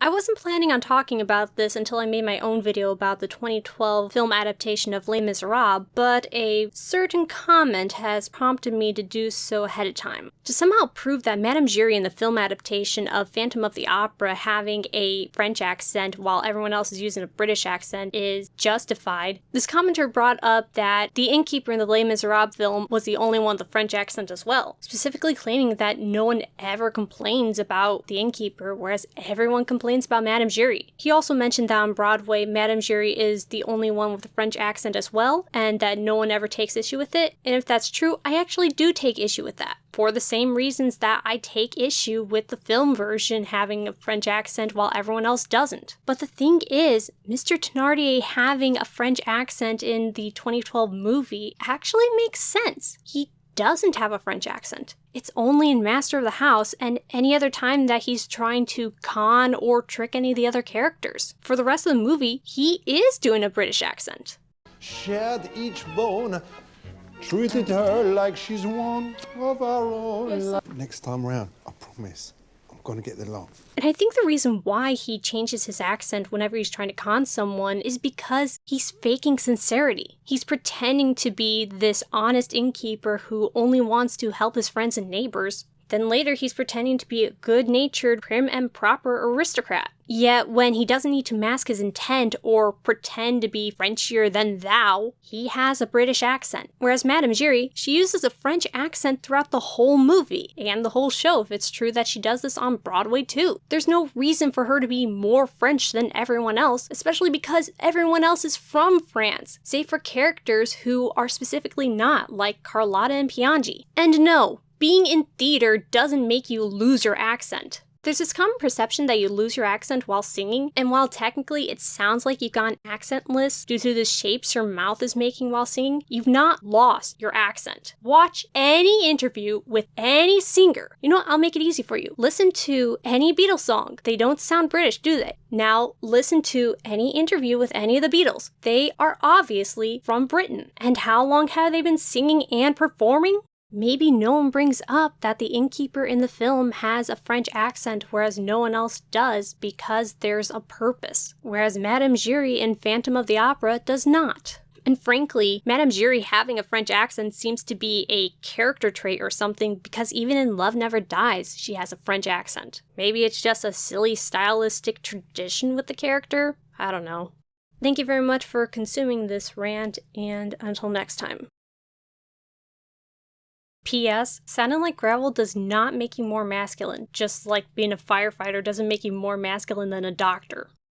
I wasn't planning on talking about this until I made my own video about the 2012 film adaptation of Les Miserables, but a certain comment has prompted me to do so ahead of time. To somehow prove that Madame Giry in the film adaptation of Phantom of the Opera having a French accent while everyone else is using a British accent is justified, this commenter brought up that the innkeeper in the Les Miserables film was the only one with a French accent as well, specifically claiming that no one ever complains about the innkeeper, whereas everyone complains about Madame Giry. He also mentioned that on Broadway, Madame Giry is the only one with a French accent as well, and that no one ever takes issue with it. And if that's true, I actually do take issue with that, for the same reasons that I take issue with the film version having a French accent while everyone else doesn't. But the thing is, Mr. Thénardier having a French accent in the 2012 movie actually makes sense. He doesn't have a French accent. It's only in Master of the House and any other time that he's trying to con or trick any of the other characters. For the rest of the movie, he is doing a British accent. Shared each bone, treated her like she's one of our own. Next time round, I promise, I'm gonna get the laugh. And I think the reason why he changes his accent whenever he's trying to con someone is because he's faking sincerity. He's pretending to be this honest innkeeper who only wants to help his friends and neighbors. Then later he's pretending to be a good-natured, prim and proper aristocrat. Yet when he doesn't need to mask his intent or pretend to be Frenchier than thou, he has a British accent. Whereas Madame Giry, she uses a French accent throughout the whole movie, and the whole show if it's true that she does this on Broadway too. There's no reason for her to be more French than everyone else, especially because everyone else is from France, save for characters who are specifically not, like Carlotta and Piangi. And no, being in theater doesn't make you lose your accent. There's this common perception that you lose your accent while singing, and while technically it sounds like you've gone accentless due to the shapes your mouth is making while singing, you've not lost your accent. Watch any interview with any singer. You know what? I'll make it easy for you. Listen to any Beatles song. They don't sound British, do they? Now listen to any interview with any of the Beatles. They are obviously from Britain. And how long have they been singing and performing? Maybe no one brings up that the innkeeper in the film has a French accent whereas no one else does because there's a purpose, whereas Madame Giry in Phantom of the Opera does not. And frankly, Madame Giry having a French accent seems to be a character trait or something because even in Love Never Dies, she has a French accent. Maybe it's just a silly stylistic tradition with the character? I don't know. Thank you very much for consuming this rant, and until next time. P.S. Sounding like gravel does not make you more masculine, just like being a firefighter doesn't make you more masculine than a doctor.